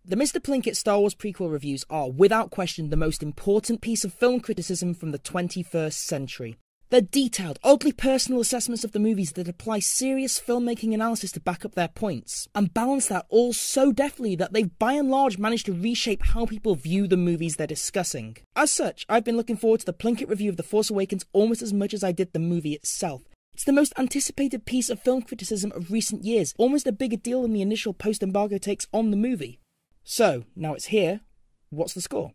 The Mr. Plinkett Star Wars prequel reviews are, without question, the most important piece of film criticism from the 21st century. They're detailed, oddly personal assessments of the movies that apply serious filmmaking analysis to back up their points, and balance that all so deftly that they've by and large managed to reshape how people view the movies they're discussing. As such, I've been looking forward to the Plinkett review of The Force Awakens almost as much as I did the movie itself. It's the most anticipated piece of film criticism of recent years, almost a bigger deal than the initial post-embargo takes on the movie. So, now it's here, what's the score?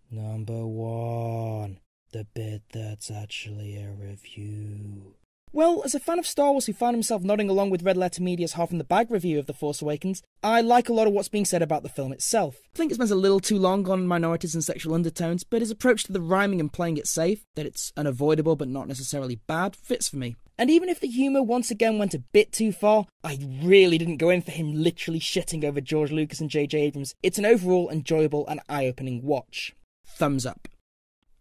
Number 1. The bit that's actually a review. Well, as a fan of Star Wars who found himself nodding along with RedLetterMedia's half-in-the-bag review of The Force Awakens, I like a lot of what's being said about the film itself. I think it spends a little too long on minorities and sexual undertones, but his approach to the rhyming and playing it safe, that it's unavoidable but not necessarily bad, fits for me. And even if the humour once again went a bit too far, I really didn't go in for him literally shitting over George Lucas and J.J. Abrams. It's an overall enjoyable and eye-opening watch. Thumbs up.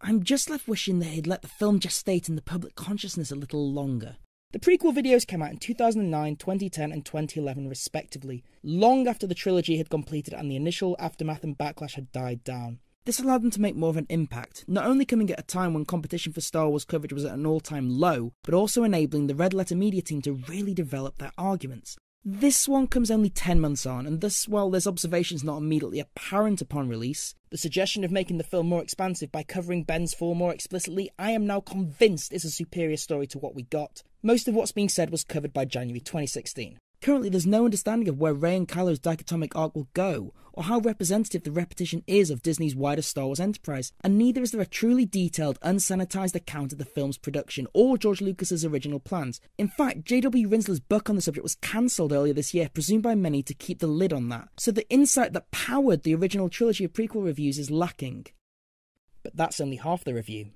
I'm just left wishing that he'd let the film gestate in the public consciousness a little longer. The prequel videos came out in 2009, 2010 and 2011 respectively, long after the trilogy had completed and the initial aftermath and backlash had died down. This allowed them to make more of an impact, not only coming at a time when competition for Star Wars coverage was at an all-time low, but also enabling the Red Letter Media team to really develop their arguments. This one comes only 10 months on, and thus, while there's observations not immediately apparent upon release, the suggestion of making the film more expansive by covering Ben's fall more explicitly, I am now convinced is a superior story to what we got. Most of what's being said was covered by January 2016. Currently, there's no understanding of where Rey and Kylo's dichotomic arc will go, or how representative the repetition is of Disney's wider Star Wars enterprise, and neither is there a truly detailed, unsanitized account of the film's production or George Lucas's original plans. In fact, J.W. Rinsler's book on the subject was cancelled earlier this year, presumed by many to keep the lid on that, so the insight that powered the original trilogy of prequel reviews is lacking. But that's only half the review.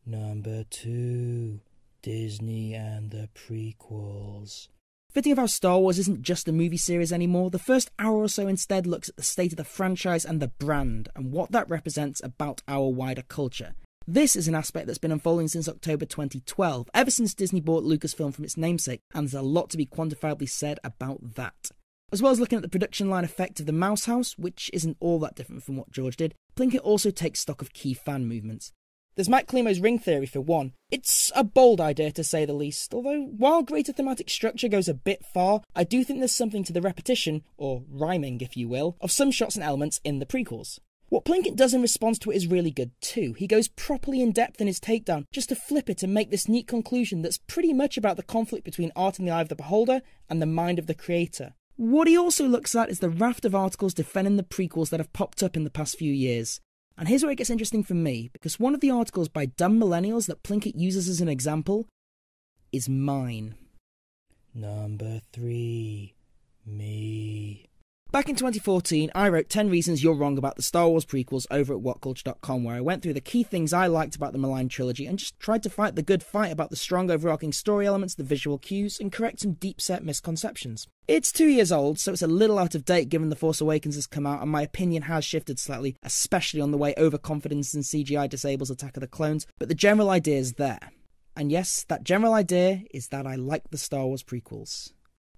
Number 2. Disney and the prequels. Fitting of how Star Wars isn't just a movie series anymore, the first hour or so instead looks at the state of the franchise and the brand, and what that represents about our wider culture. This is an aspect that's been unfolding since October 2012, ever since Disney bought Lucasfilm from its namesake, and there's a lot to be quantifiably said about that. As well as looking at the production line effect of the Mouse House, which isn't all that different from what George did, Plinkett also takes stock of key fan movements. There's Matt Climo's ring theory for one. It's a bold idea to say the least, although while greater thematic structure goes a bit far, I do think there's something to the repetition, or rhyming if you will, of some shots and elements in the prequels. What Plinkett does in response to it is really good too. He goes properly in depth in his takedown, just to flip it and make this neat conclusion that's pretty much about the conflict between art in the eye of the beholder and the mind of the creator. What he also looks at is the raft of articles defending the prequels that have popped up in the past few years. And here's where it gets interesting for me, because one of the articles by dumb millennials that Plinkett uses as an example is mine. Number 3. Me. Back in 2014, I wrote 10 Reasons You're Wrong About the Star Wars Prequels over at whatculture.com, where I went through the key things I liked about the maligned trilogy and just tried to fight the good fight about the strong overarching story elements, the visual cues, and correct some deep-set misconceptions. It's 2 years old, so it's a little out of date given The Force Awakens has come out, and my opinion has shifted slightly, especially on the way overconfidence in CGI disables Attack of the Clones, but the general idea is there. And yes, that general idea is that I like the Star Wars prequels.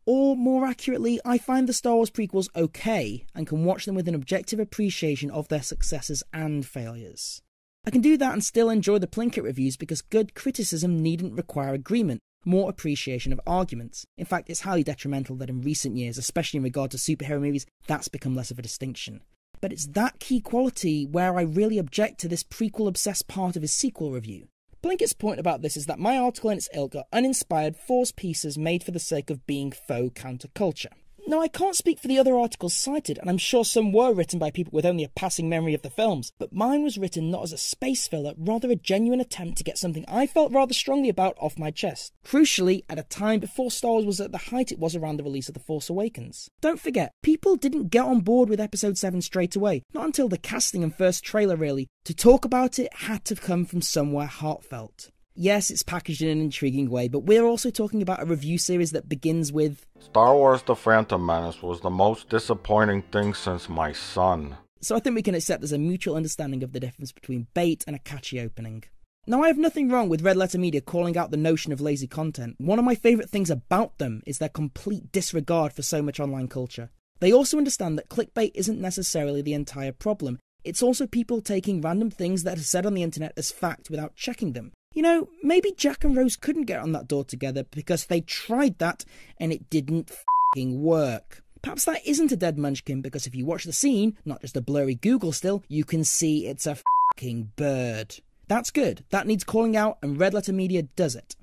Or, more accurately, I find the Star Wars prequels okay, and can watch them with an objective appreciation of their successes and failures. I can do that and still enjoy the Plinkett reviews because good criticism needn't require agreement, more appreciation of arguments. In fact, it's highly detrimental that in recent years, especially in regard to superhero movies, that's become less of a distinction. But it's that key quality where I really object to this prequel-obsessed part of his sequel review. Plinkett's point about this is that my article and its ilk are uninspired, forced pieces made for the sake of being faux counterculture. Now, I can't speak for the other articles cited, and I'm sure some were written by people with only a passing memory of the films, but mine was written not as a space filler, rather a genuine attempt to get something I felt rather strongly about off my chest. Crucially, at a time before Star Wars was at the height it was around the release of The Force Awakens. Don't forget, people didn't get on board with Episode 7 straight away, not until the casting and first trailer really. To talk about it had to come from somewhere heartfelt. Yes, it's packaged in an intriguing way, but we're also talking about a review series that begins with Star Wars The Phantom Menace was the most disappointing thing since my son. So I think we can accept there's a mutual understanding of the difference between bait and a catchy opening. Now, I have nothing wrong with Red Letter Media calling out the notion of lazy content. One of my favourite things about them is their complete disregard for so much online culture. They also understand that clickbait isn't necessarily the entire problem. It's also people taking random things that are said on the internet as fact without checking them. You know, maybe Jack and Rose couldn't get on that door together because they tried that and it didn't f***ing work. Perhaps that isn't a dead munchkin because if you watch the scene, not just a blurry Google still, you can see it's a f***ing bird. That's good. That needs calling out and RedLetterMedia does it.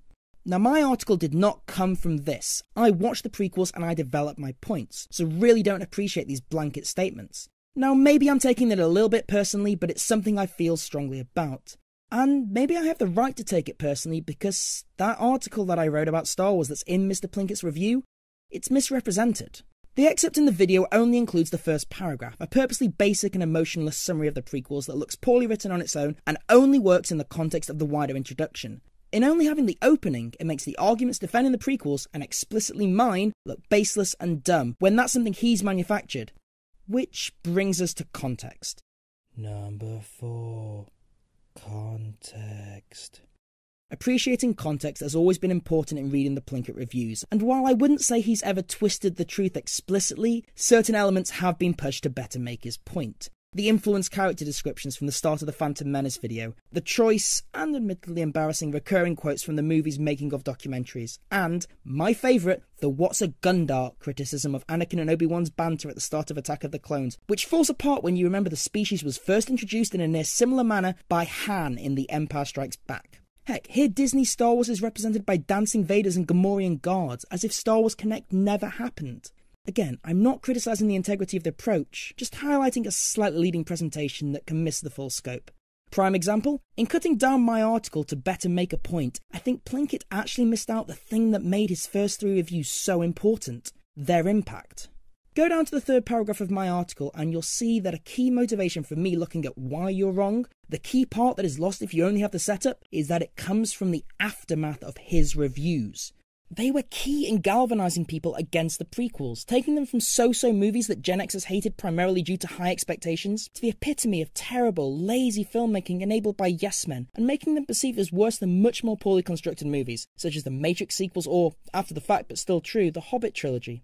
Now, my article did not come from this. I watched the prequels and I developed my points, so really don't appreciate these blanket statements. Now, maybe I'm taking it a little bit personally, but it's something I feel strongly about. And maybe I have the right to take it personally because that article that I wrote about Star Wars that's in Mr. Plinkett's review, it's misrepresented. The excerpt in the video only includes the first paragraph, a purposely basic and emotionless summary of the prequels that looks poorly written on its own and only works in the context of the wider introduction. In only having the opening, it makes the arguments defending the prequels, and explicitly mine, look baseless and dumb, when that's something he's manufactured. Which brings us to context. Number 4. Context. Appreciating context has always been important in reading the Plinkett reviews, and while I wouldn't say he's ever twisted the truth explicitly, certain elements have been pushed to better make his point. The influenced character descriptions from the start of the Phantom Menace video, the choice, and admittedly embarrassing, recurring quotes from the movie's making of documentaries, and, my favourite, the what's a Gundar criticism of Anakin and Obi-Wan's banter at the start of Attack of the Clones, which falls apart when you remember the species was first introduced in a near similar manner by Han in The Empire Strikes Back. Heck, here Disney Star Wars is represented by dancing Vaders and Gamorrean guards, as if Star Wars Connect never happened. Again, I'm not criticising the integrity of the approach, just highlighting a slightly leading presentation that can miss the full scope. Prime example, in cutting down my article to better make a point, I think Plinkett actually missed out the thing that made his first 3 reviews so important, their impact. Go down to the 3rd paragraph of my article and you'll see that a key motivation for me looking at why you're wrong, the key part that is lost if you only have the setup, is that it comes from the aftermath of his reviews. They were key in galvanising people against the prequels, taking them from so-so movies that Gen Xers hated primarily due to high expectations, to the epitome of terrible, lazy filmmaking enabled by yes-men, and making them perceived as worse than much more poorly constructed movies, such as the Matrix sequels or, after the fact but still true, the Hobbit trilogy.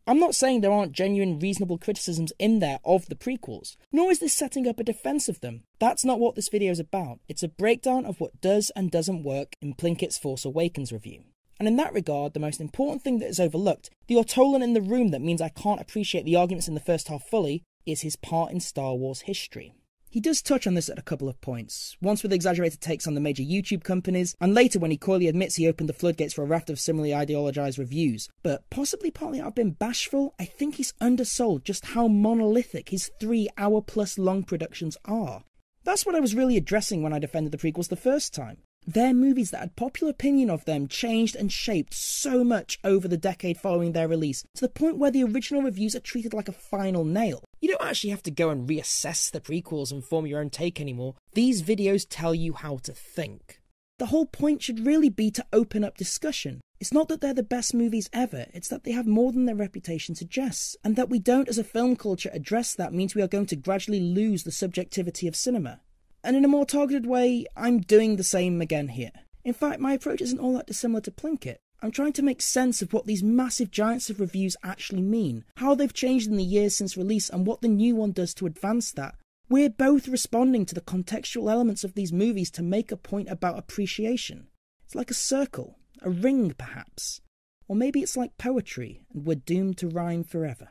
I'm not saying there aren't genuine, reasonable criticisms in there of the prequels, nor is this setting up a defence of them. That's not what this video is about. It's a breakdown of what does and doesn't work in Plinkett's Force Awakens review. And in that regard, the most important thing that is overlooked, the ortolan in the room that means I can't appreciate the arguments in the first half fully, is his part in Star Wars history. He does touch on this at a couple of points, once with exaggerated takes on the major YouTube companies, and later when he coyly admits he opened the floodgates for a raft of similarly ideologised reviews. But possibly partly out of being bashful, I think he's undersold just how monolithic his 3-hour-plus long productions are. That's what I was really addressing when I defended the prequels the first time. They're movies that had popular opinion of them changed and shaped so much over the decade following their release, to the point where the original reviews are treated like a final nail. You don't actually have to go and reassess the prequels and form your own take anymore. These videos tell you how to think. The whole point should really be to open up discussion. It's not that they're the best movies ever, it's that they have more than their reputation suggests, and that we don't as a film culture address that means we are going to gradually lose the subjectivity of cinema. And in a more targeted way, I'm doing the same again here. In fact, my approach isn't all that dissimilar to Plinkett. I'm trying to make sense of what these massive giants of reviews actually mean, how they've changed in the years since release, and what the new one does to advance that. We're both responding to the contextual elements of these movies to make a point about appreciation. It's like a circle, a ring perhaps. Or maybe it's like poetry, and we're doomed to rhyme forever.